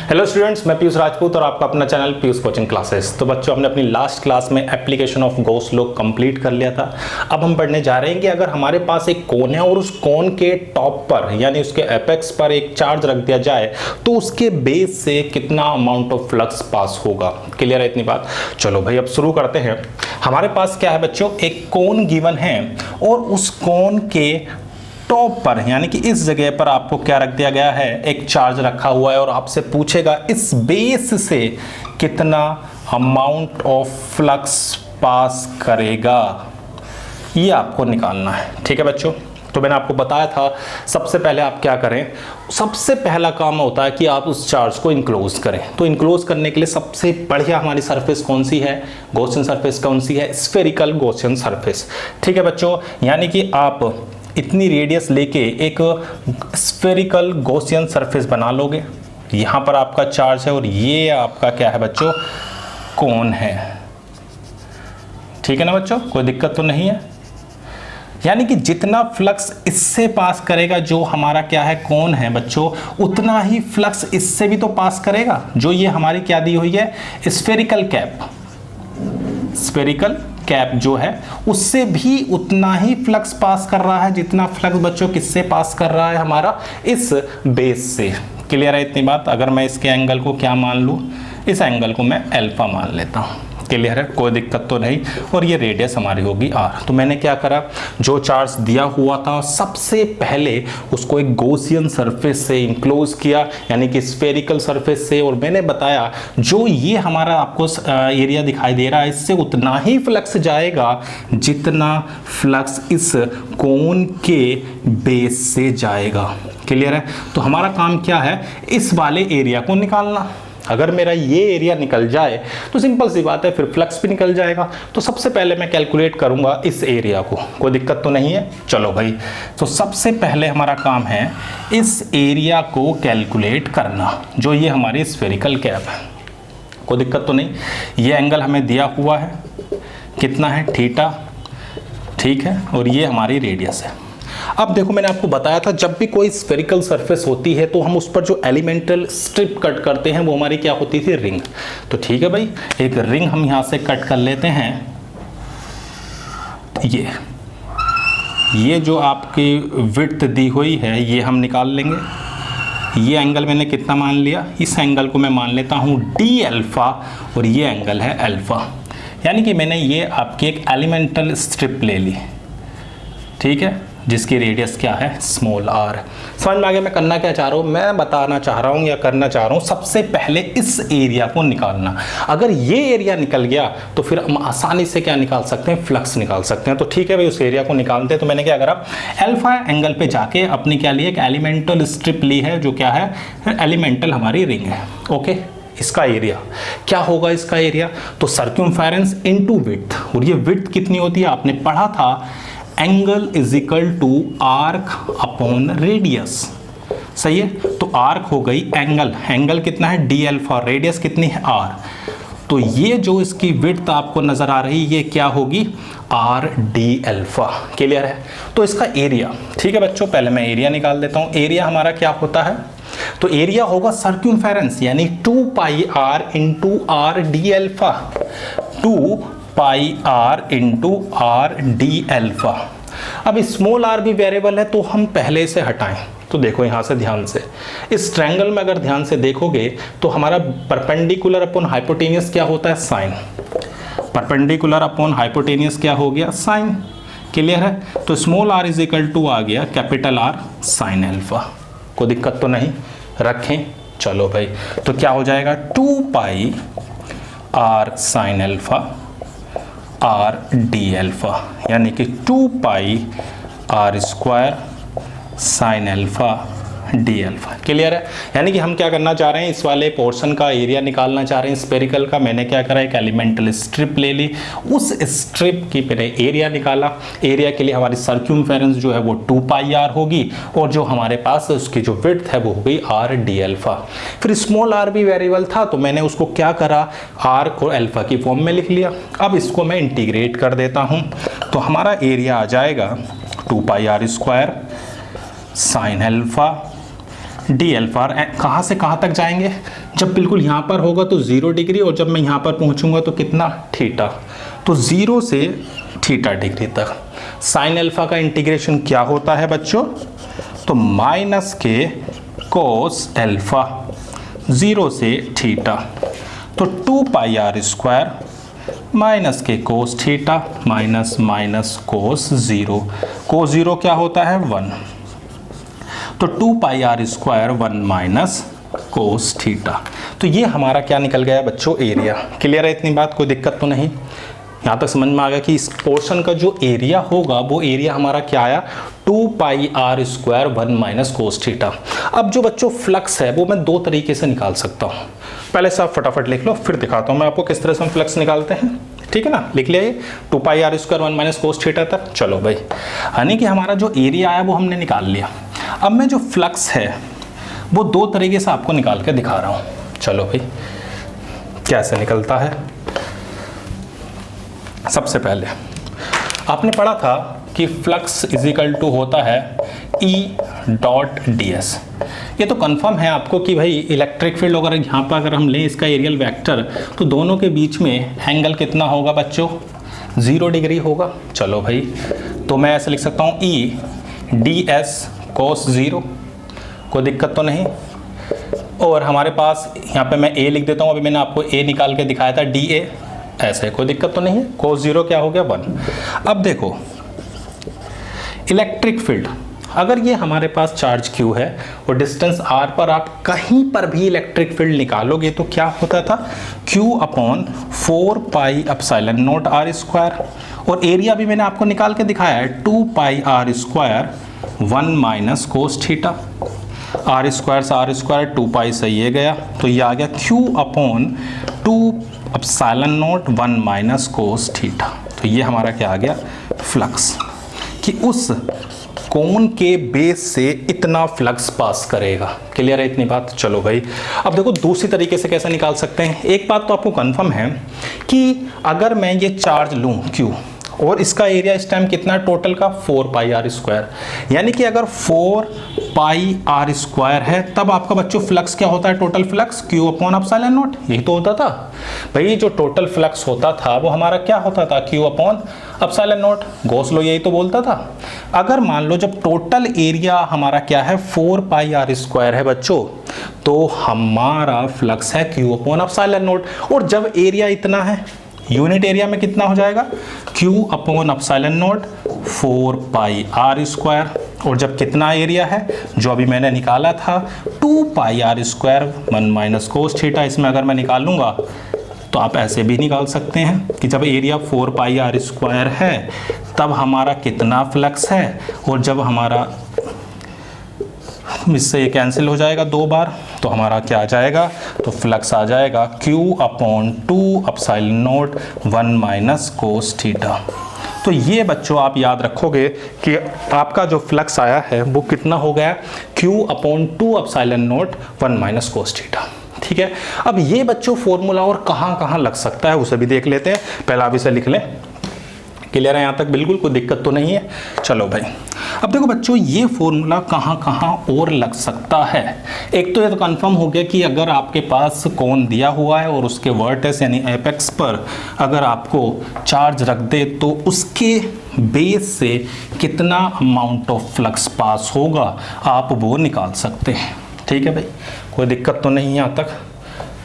Hello students, मैं पीयूष राजपूत और आपका अपना चैनल पीयूष कोचिंग क्लासेस। तो बच्चों, हमने अपनी लास्ट क्लास में application of Gauss law complete कर लिया था। अब हम पढ़ने जा रहे हैं कि अगर हमारे पास एक कोन है और उस कोन के टॉप पर यानी उसके एपेक्स पर एक चार्ज रख दिया जाए तो उसके बेस से कितना अमाउंट ऑफ फ्लक्स पास होगा। क्लियर है इतनी बात? चलो भाई, अब शुरू करते हैं। हमारे पास क्या है बच्चों, एक कोन गिवन है और उस कोन के टॉप पर यानी कि इस जगह पर आपको क्या रख दिया गया है, एक चार्ज रखा हुआ है और आपसे पूछेगा इस बेस से कितना अमाउंट ऑफ फ्लक्स पास करेगा, ये आपको निकालना है। ठीक है बच्चों, तो मैंने आपको बताया था सबसे पहले आप क्या करें, सबसे पहला काम होता है कि आप उस चार्ज को इनक्लोज करें। तो इनक्लोज करने के लिए सबसे बढ़िया हमारी सरफेस कौन सी है, गॉसियन सरफेस कौन सी है, स्फेरिकल गॉसियन सरफेस। ठीक है बच्चों, यानी कि आप इतनी रेडियस लेके एक स्फेरिकल गॉसियन सरफेस बना लोगे। यहां पर आपका चार्ज है और ये आपका क्या है बच्चों, कोन है। ठीक है ना बच्चों, कोई दिक्कत तो नहीं है। यानी कि जितना फ्लक्स इससे पास करेगा, जो हमारा क्या है कोन है बच्चों, उतना ही फ्लक्स इससे भी तो पास करेगा। जो ये हमारी क्या दी हुई है, स्फेरिकल कैप, स्फेरिकल कैप जो है उससे भी उतना ही फ्लक्स पास कर रहा है जितना फ्लक्स बच्चों किससे पास कर रहा है, हमारा इस बेस से। क्लियर है इतनी बात? अगर मैं इसके एंगल को क्या मान लूँ, इस एंगल को मैं अल्फा मान लेता हूँ। क्लियर है, कोई दिक्कत तो नहीं। और ये रेडियस हमारी होगी आर। तो मैंने क्या करा, जो चार्ज दिया हुआ था सबसे पहले उसको एक गॉसियन सरफेस से इनक्लोज किया, यानी कि स्फेरिकल सरफेस से। और मैंने बताया जो ये हमारा आपको एरिया दिखाई दे रहा है, इससे उतना ही फ्लक्स जाएगा जितना फ्लक्स इस कोन के बेस से जाएगा। क्लियर है? तो हमारा काम क्या है, इस वाले एरिया को निकालना। अगर मेरा ये एरिया निकल जाए तो सिंपल सी बात है, फिर फ्लक्स भी निकल जाएगा। तो सबसे पहले मैं कैलकुलेट करूंगा इस एरिया को, कोई दिक्कत तो नहीं है। चलो भाई, तो सबसे पहले हमारा काम है इस एरिया को कैलकुलेट करना, जो ये हमारी स्फेरिकल कैप है। कोई दिक्कत तो नहीं। ये एंगल हमें दिया हुआ है, कितना है, थीटा। ठीक है, और ये हमारी रेडियस है। अब देखो, मैंने आपको बताया था जब भी कोई स्फेरिकल सरफेस होती है तो हम उस पर जो एलिमेंटल स्ट्रिप कट करते हैं वो हमारी क्या होती थी, रिंग। तो ठीक है भाई, एक रिंग हम यहां से कट कर लेते हैं। ये जो आपकी विड्थ दी हुई है ये हम निकाल लेंगे। ये एंगल मैंने कितना मान लिया, इस एंगल को मैं मान लेता हूं डी अल्फा और ये एंगल है अल्फा। यानी कि मैंने ये आपकी एक एलिमेंटल स्ट्रिप ले ली। ठीक है, जिसकी रेडियस क्या है, स्मॉल आर। समझ में आ गया मैं करना क्या चाह रहा हूँ? मैं बताना चाह रहा हूँ या करना चाह रहा हूँ, सबसे पहले इस एरिया को निकालना। अगर ये एरिया निकल गया तो फिर हम आसानी से क्या निकाल सकते हैं, फ्लक्स निकाल सकते हैं। तो ठीक है भाई, उस एरिया को निकालते हैं। तो मैंने क्या करा, अल्फा एंगल पे जाके अपनी क्या ली, एक एलिमेंटल स्ट्रिप ली है, जो क्या है, एलिमेंटल हमारी रिंग है। ओके, इसका एरिया क्या होगा, इसका एरिया तो सर्कमफेरेंस इनटू विड्थ। और ये विड्थ कितनी होती है, आपने पढ़ा था, angle is equal to arc upon radius. सही है, तो आर्क हो गई एंगल, एंगल कितना है, डी अल्फा, रेडियस कितनी है, आर। तो ये जो इसकी विड्थ आपको नजर आ रही है ये क्या होगी, आर डी अल्फा। क्लियर है? तो इसका एरिया, ठीक है बच्चों, पहले मैं एरिया निकाल देता हूं। एरिया हमारा क्या होता है, तो एरिया होगा सर्कमफेरेंस यानी 2 pi r into r d alpha, 2 pi r into r d alpha. अब स्मॉल आर भी वेरिएबल है तो हम पहले से हटाएं। तो देखो यहां से ध्यान से, इस ट्रायंगल में अगर ध्यान से देखोगे तो हमारा परपेंडिकुलर अपॉन हाइपोटेनियस क्या होता है, साइन। परपेंडिकुलर अपॉन हाइपोटेनियस क्या हो गया, साइन। क्लियर है? तो small r is equal to आ गया कैपिटल आर साइन अल्फा। कोई दिक्कत तो नहीं, रखें। चलो भाई, तो क्या हो जाएगा, 2 pi r sine alpha r d alpha, यानी कि 2 pi r square sine alpha d alpha. Clear है? यानी कि हम क्या करना चाह रहे हैं, इस वाले पोर्शन का एरिया निकालना चाह रहे हैं स्फेरिकल का। मैंने क्या करा, एक एलिमेंटल स्ट्रिप ले ली, उस स्ट्रिप की मैंने एरिया निकाला। एरिया के लिए हमारी सर्क्यूमफेरेंस जो है वो 2 पाई आर होगी और जो हमारे पास उसकी जो विड्थ है वो हो गई आर डी अल्फा। फिर स्मॉल आर भी वेरिएबल था तो मैंने उसको क्या करा, आर और अल्फा की फॉर्म में लिख लिया। अब इसको मैं इंटीग्रेट कर देता हूँ तो हमारा एरिया आ जाएगा 2 pi r square sine alpha d alpha. कहाँ से कहाँ तक जाएंगे? जब बिल्कुल यहाँ पर होगा तो 0 डिग्री, और जब मैं यहाँ पर पहुँचूंगा तो कितना? थीटा। तो 0 से थीटा डिग्री तक साइन अल्फा का इंटीग्रेशन क्या होता है बच्चों? तो माइनस के कोस अल्फा 0 से थीटा, तो 2 पाई आर स्क्वायर माइनस के cos theta minus minus cos 0। Cos 0 क्या होता है? 1। तो 2 pi r square 1 minus cos theta. तो ये हमारा क्या निकल गया बच्चों? एरिया। क्लियर है इतनी बात? कोई दिक्कत तो नहीं? यहाँ तक समझ में आ गया कि इस पोर्शन का जो एरिया होगा वो एरिया हमारा क्या आया? 2 pi r square 1 minus cos theta. अब जो बच्चों फ्लक्स है वो मैं दो तरीके से निकाल सकता हूँ। पहले से आप फटाफट लिख लो, फिर दिखाता हूँ मैं आपको किस तरह से हम फ्लक्स निकालते हैं। ठीक है ना? लिख लिया ये 2 pi r square 1 minus cos theta तक। चलो भाई, यानी कि हमारा जो एरिया आया वो हमने निकाल लिया। अब मैं जो फ्लक्स है वो दो तरीके से आपको निकाल के दिखा रहा हूँ। चलो भाई, कैसे निकलता है? सबसे पहले आपने पढ़ा था कि फ्लक्स इज इक्वल टू होता है E डॉट ds। ये तो कंफर्म है आपको कि भाई इलेक्ट्रिक फील्ड अगर यहाँ पर अगर हम लें इसका एरियल वेक्टर, तो दोनों के बीच में एंगल कितना होगा बच्चों? 0 डिग्री होगा। चलो भाई, तो मैं ऐसे लिख सकता हूँ E ds cos 0। कोई दिक्कत तो नहीं? और हमारे पास यहाँ पे मैं a लिख देता हूँ, अभी मैंने आपको a निकाल के दिखाया था dA। ऐसे कोई दिक्कत तो नहीं है? cos 0 क्या हो गया? 1। अब देखो इलेक्ट्रिक फील्ड, अगर ये हमारे पास चार्ज q है और डिस्टेंस r पर आप कहीं पर भी इलेक्ट्रिक फील्ड निकालोगे तो क्या होता था? q upon 4 pi epsilon not r square, और एरिया भी मैंने आपको निकाल के दिखाया है 2 पाई r square 1 minus cos theta. r square से r स्क्वायर 2 पाई से ये गया, तो ये आ गया q upon 2 epsilon not 1 minus cos theta. तो ये हमारा क्या आ गया? फ्लक्स, कि उस कोन के बेस से इतना फ्लक्स पास करेगा। क्लियर है इतनी बात? चलो भाई, अब देखो दूसरी तरीके से कैसे निकाल सकते हैं। एक बात तो आपको कंफर्म है कि अगर मैं ये चार्ज लूँ Q और इसका एरिया इस टाइम कितना है टोटल का? 4 पाई आर स्क्वायर, यानी कि अगर 4 पाई आर स्क्वायर है तब आपका बच्चों फ्लक्स क्या होता है? Total flux Q upon epsilon not. यही तो होता था भाई, जो टोटल फ्लक्स होता था वो हमारा क्या होता था? Q upon epsilon not. Gauss law यही तो बोलता था। अगर मान लो जब टोटल एरिया हमारा क्या है? 4 पाई आर स्क्वायर है बच्चों, तो हमारा फ्लक्स है Q अपॉन एप्सिलॉन नॉट। और जब एरिया इतना है, यूनिट एरिया में कितना हो जाएगा? Q upon epsilon naught 4 pi r square, और जब कितना एरिया है जो अभी मैंने निकाला था 2 pi r square 1 minus cos theta. इसमें अगर मैं निकालूंगा तो आप ऐसे भी निकाल सकते हैं कि जब एरिया 4 पाई आर स्क्वायर है तब हमारा कितना फ्लक्स है, और जब हमारा इससे ये कैंसिल हो जाएगा 2 बार, तो हमारा क्या आ जाएगा? तो फ्लक्स आ जाएगा Q upon 2 epsilon not 1 minus cos theta. तो ये बच्चों आप याद रखोगे कि आपका जो फ्लक्स आया है वो कितना हो गया? Q upon 2 epsilon not 1 minus cos theta. ठीक है, अब ये बच्चों फॉर्मूला और कहाँ कहाँ लग सकता है उसे भी देख लेते हैं। पहले आप इसे लिख लें। क्लियर है यहाँ तक? बिल्कुल कोई दिक्कत तो नहीं है? चलो भाई, अब देखो बच्चों ये फॉर्मूला कहाँ कहाँ और लग सकता है। एक तो ये तो कंफर्म हो गया कि अगर आपके पास कोन दिया हुआ है और उसके वर्टेक्स यानी एपेक्स पर अगर आपको चार्ज रख दे तो उसके बेस से कितना अमाउंट ऑफ फ्लक्स पास होगा आप वो निकाल सकते हैं। ठीक है भाई, कोई दिक्कत तो नहीं है यहाँ तक?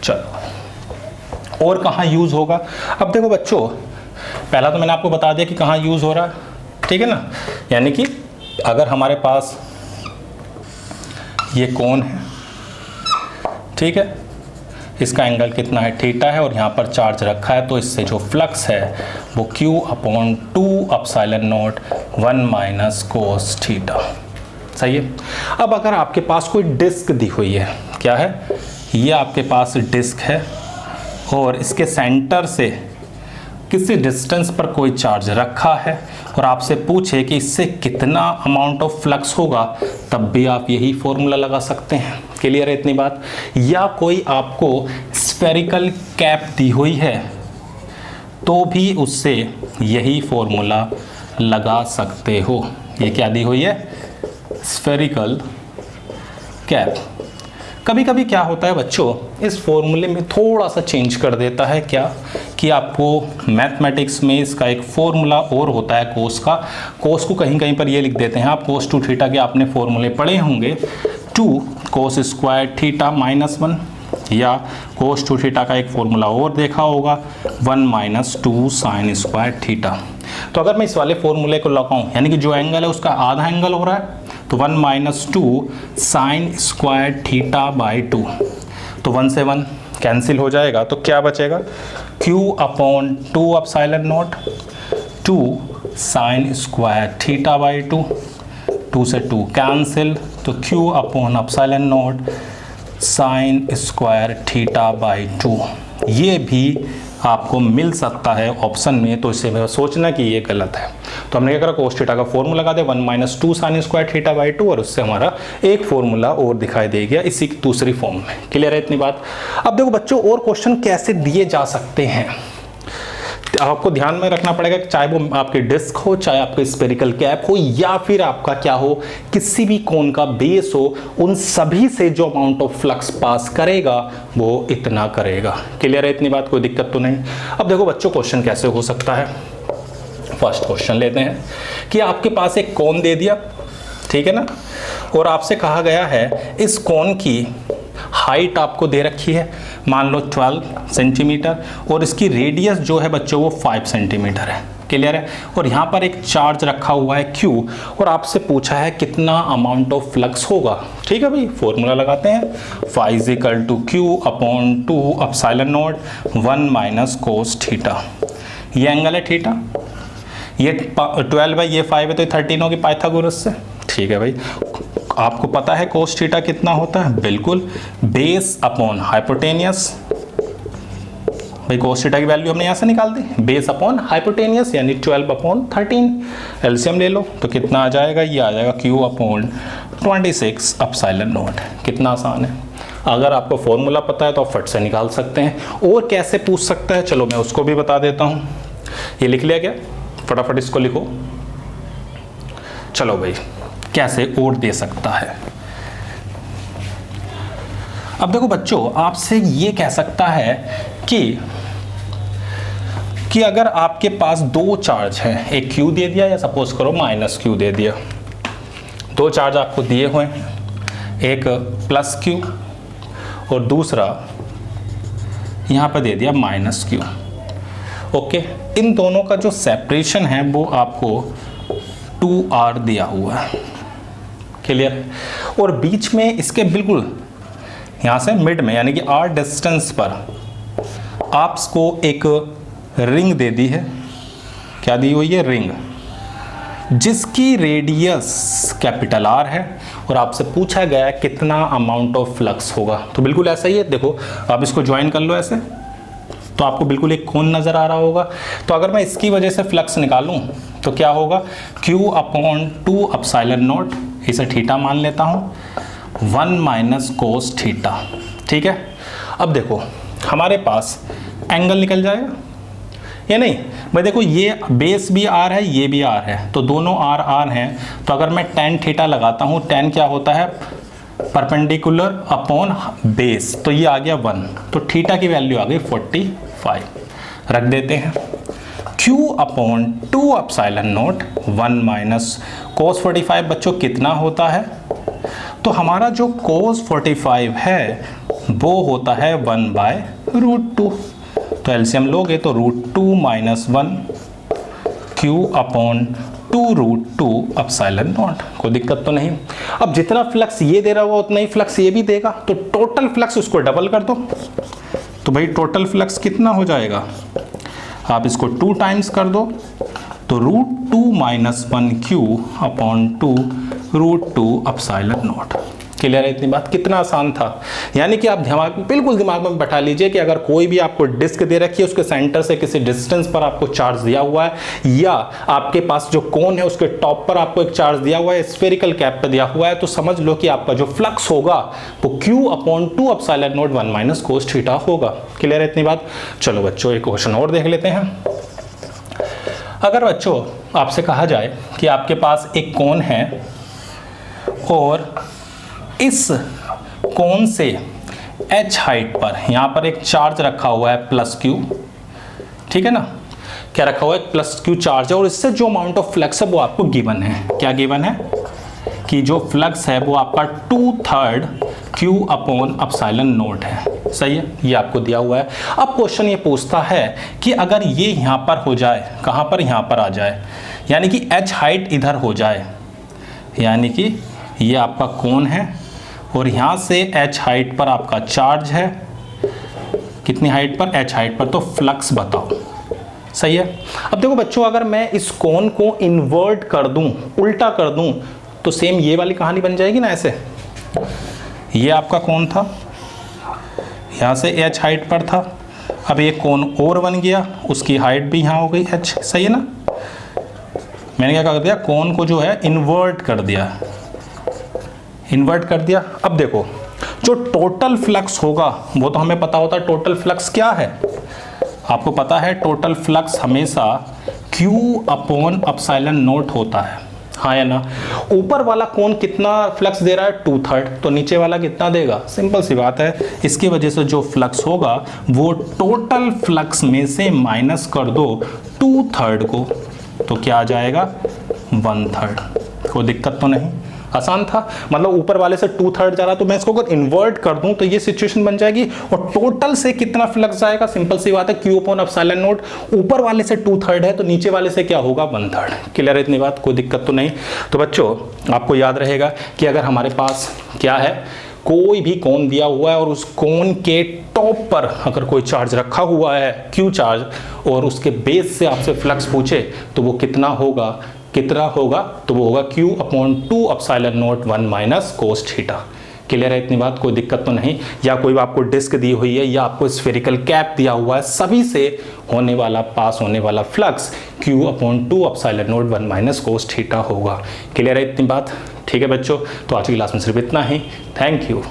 चलो, और कहाँ यूज़ होगा? अब देखो बच्चों, पहला तो मैंने आपको बता दिया कि कहाँ यूज़ हो रहा है। ठीक है ना? यानी कि अगर हमारे पास ये कोन है, ठीक है, इसका एंगल कितना है? थीटा है, और यहाँ पर चार्ज रखा है, तो इससे जो फ्लक्स है वो Q upon 2 epsilon not 1 minus cos theta. सही है। अब अगर आपके पास कोई डिस्क दी हुई है, क्या है ये? आपके पास डिस्क है और इसके सेंटर से किसी डिस्टेंस पर कोई चार्ज रखा है और आपसे पूछे कि इससे कितना अमाउंट ऑफ फ्लक्स होगा, तब भी आप यही फॉर्मूला लगा सकते हैं। क्लियर है इतनी बात? या कोई आपको स्फेरिकल कैप दी हुई है तो भी उससे यही फॉर्मूला लगा सकते हो। ये क्या दी हुई है? Spherical cap. कभी कभी क्या होता है बच्चों, इस फॉर्मूले में थोड़ा सा चेंज कर देता है, क्या कि आपको मैथमेटिक्स में इसका एक फॉर्मूला और होता है कोस का। कोस को कहीं कहीं पर ये लिख देते हैं आप, कोस टू थीटा के आपने फॉर्मूले पढ़े होंगे, 2 कोस स्क्वायर थीटा -1, या कोस टू थीटा का एक फॉर्मूला और देखा होगा 1 - 2 साइन स्क्वायर थीटा। तो अगर मैं इस वाले फॉर्मूले को लगाऊं, यानी कि जो एंगल है उसका आधा एंगल हो रहा है, तो 1 - 2 साइन स्क्वायर थीटा बाई 2, तो 1 से 1 कैंसिल हो जाएगा, तो क्या बचेगा, Q/2 epsilon naught 2 sine square theta by 2, 2 से 2 कैंसिल, तो Q/एप्सिलॉन naught sine square theta by 2। ये भी आपको मिल सकता है ऑप्शन में, तो इसे सोचना कि ये गलत है। तो हमने क्या करा, कोस थीटा का फॉर्मूला लगा दे 1 - 2 साइन स्क्वायर थीटा बाई 2, और उससे हमारा एक फॉर्मूला और दिखाई दे गया इसी की दूसरी फॉर्म में। क्लियर है इतनी बात। अब देखो बच्चों, और क्वेश्चन कैसे दिए जा सकते हैं, आपको ध्यान में रखना पड़ेगा कि चाहे वो आपके डिस्क हो, चाहे आपके स्फेरिकल कैप हो, या फिर आपका क्या हो, किसी भी कोन का बेस हो, उन सभी से जो अमाउंट ऑफ फ्लक्स पास करेगा वो इतना करेगा। क्लियर है इतनी बात, कोई दिक्कत तो नहीं। अब देखो बच्चों, क्वेश्चन कैसे हो सकता है। फर्स्ट क्वेश्चन लेते हैं कि आपके पास एक कोन दे दिया, ठीक है ना, और आपसे कहा गया है इस कोन की हाइट आपको दे रखी है, मान लो 12 सेंटीमीटर, और इसकी रेडियस जो है बच्चों वो 5 सेंटीमीटर है। क्लियर है। और यहाँ पर एक चार्ज रखा हुआ है Q, और आपसे पूछा है कितना अमाउंट ऑफ फ्लक्स होगा। ठीक है भाई, फॉर्मूला लगाते हैं, phi = Q/2 epsilon not 1 - cos theta. ये एंगल है थीटा, ये 12 बाई ये 5 है तो 13 होगी पाइथागोरस से। ठीक है भाई, आपको पता है कोस थीटा कितना होता है, बिल्कुल बेस अपॉन हाइपोटेनियस। भाई कोस थीटा की वैल्यू हमने यहाँ से निकाल दी, बेस अपॉन हाइपोटेनियस यानी 12/13। एलसीएम ले लो तो कितना आ जाएगा, ये आ जाएगा Q/26 एप्सिलॉन नॉट। कितना आसान है, अगर आपको फॉर्मूला पता है तो आप फट से निकाल सकते हैं। और कैसे पूछ सकता है, चलो मैं उसको भी बता देता हूँ। ये लिख लिया क्या, फटाफट इसको लिखो। चलो भाई, कैसे और दे सकता है। अब देखो बच्चों, आपसे ये कह सकता है कि अगर आपके पास दो चार्ज हैं, एक Q दे दिया या सपोज करो -Q दे दिया, दो चार्ज आपको दिए हुए हैं, एक +Q और दूसरा यहाँ पर दे दिया -Q। ओके, इन दोनों का जो सेपरेशन है वो आपको 2r दिया हुआ है। क्लियर है। और बीच में इसके बिल्कुल यहाँ से मिड में यानी कि r डिस्टेंस पर आपको एक रिंग दे दी है। क्या दी हुई है, रिंग, जिसकी रेडियस R है, और आपसे पूछा गया है कितना अमाउंट ऑफ फ्लक्स होगा। तो बिल्कुल ऐसा ही है, देखो आप इसको ज्वाइन कर लो ऐसे, तो आपको बिल्कुल एक कोन नज़र आ रहा होगा। तो अगर मैं इसकी वजह से फ्लक्स निकालूं तो क्या होगा, Q/2 एप्सिलॉन नॉट, इसे थीटा मान लेता हूँ, 1 - cos थीटा। ठीक है। अब देखो हमारे पास एंगल निकल जाएगा या नहीं भाई। देखो ये बेस भी R है, ये भी R है, तो दोनों R हैं। तो अगर मैं tan थीटा लगाता हूँ, tan क्या होता है, परपेंडिकुलर अपॉन बेस, तो ये आ गया 1, तो थीटा की वैल्यू आ गई 45। रख देते हैं, Q/2 एप्सिलॉन नॉट 1 - cos 45 बच्चों कितना होता है, तो हमारा जो cos 45 है वो होता है 1/√2। तो एलसीएम लोगे तो √2 - 1 Q/2√2 एप्सिलॉन नॉट। कोई दिक्कत तो नहीं। अब जितना फ्लक्स ये दे रहा हुआ उतना ही फ्लक्स ये भी देगा, तो टोटल फ्लक्स उसको डबल कर दो। तो भाई टोटल फ्लक्स कितना हो जाएगा, आप इसको 2 टाइम्स कर दो, तो √2 - 1 Q/2 √2 एप्सिलॉन नॉट। क्लियर है इतनी बात, कितना आसान था। यानी कि आप बिल्कुल दिमाग में बैठा लीजिए कि अगर कोई भी आपको डिस्क दे रखी है, उसके सेंटर से किसी डिस्टेंस पर आपको चार्ज दिया हुआ है, या आपके पास जो कोन है उसके टॉप पर आपको एक चार्ज दिया हुआ है, स्फेरिकल कैप पे दिया हुआ है, तो समझ लो कि आपका जो फ्लक्स होगा वो Q/2 epsilon not 1 - cos theta होगा। क्लियर है इतनी बात। चलो बच्चों, एक क्वेश्चन और देख लेते हैं। अगर बच्चों आपसे कहा जाए कि आपके पास एक कोन है और इस कोन से h हाइट पर यहाँ पर एक चार्ज रखा हुआ है प्लस क्यू, ठीक है ना, क्या रखा हुआ है, प्लस क्यू चार्ज है, और इससे जो अमाउंट ऑफ फ्लक्स है वो आपको गिवन है। क्या गिवन है कि जो फ्लक्स है वो आपका 2/3 क्यू अपॉन एप्सिलॉन नॉट है। सही है, ये आपको दिया हुआ है। अब क्वेश्चन ये पूछता है कि अगर ये यहाँ पर हो जाए, कहाँ पर, यहाँ पर आ जाए, यानी कि h हाइट इधर हो जाए, यानी कि ये आपका कोण है और यहाँ से h हाइट पर आपका चार्ज है, कितनी हाइट पर, h हाइट पर, तो फ्लक्स बताओ। सही है। अब देखो बच्चों, अगर मैं इस कोण को इन्वर्ट कर दूं, उल्टा कर दूं, तो सेम ये वाली कहानी बन जाएगी ना। ऐसे ये आपका कोण था, यहाँ से h हाइट पर था, अब ये कोण और बन गया, उसकी हाइट भी यहाँ हो गई h। सही है ना, मैंने क्या कर दिया, कोण को जो है इन्वर्ट कर दिया, इन्वर्ट कर दिया। अब देखो जो टोटल फ्लक्स होगा वो तो हमें पता होता है, टोटल फ्लक्स क्या है, आपको पता है टोटल फ्लक्स हमेशा Q अपॉन एप्सिलॉन नॉट होता है, हाँ या ना। ऊपर वाला कोण कितना फ्लक्स दे रहा है, 2/3, तो नीचे वाला कितना देगा, सिंपल सी बात है, इसकी वजह से जो फ्लक्स होगा वो टोटल फ्लक्स में से माइनस कर दो 2/3 को, तो क्या आ जाएगा 1/3। कोई दिक्कत तो नहीं, आसान था। मतलब ऊपर वाले से 2/3 जा रहा, तो मैं इसको अगर इन्वर्ट कर दूं तो ये सिचुएशन बन जाएगी, और टोटल से कितना फ्लक्स जाएगा, सिंपल सी बात है, Q अपॉन एप्सिलॉन नॉट। ऊपर वाले से 2/3 है तो नीचे वाले से क्या होगा, 1/3। क्लियर है इतनी बात, कोई दिक्कत तो नहीं। तो बच्चों आपको याद रहेगा कि अगर हमारे पास क्या है, कोई भी कोण दिया हुआ है और उस कोण के टॉप पर अगर कोई चार्ज रखा हुआ है, Q चार्ज, और उसके बेस से आपसे फ्लक्स पूछे तो वो कितना होगा, तो वो होगा Q upon 2 epsilon not 1 minus cos theta. Clear है इतनी बात, कोई दिक्कत तो नहीं। या कोई आपको डिस्क दी हुई है या आपको स्फेरिकल कैप दिया हुआ है, सभी से होने वाला, पास होने वाला flux Q upon 2 epsilon not 1 minus cos theta होगा। क्लियर है इतनी बात, ठीक है बच्चों। तो आज की क्लास में सिर्फ इतना ही, थैंक यू।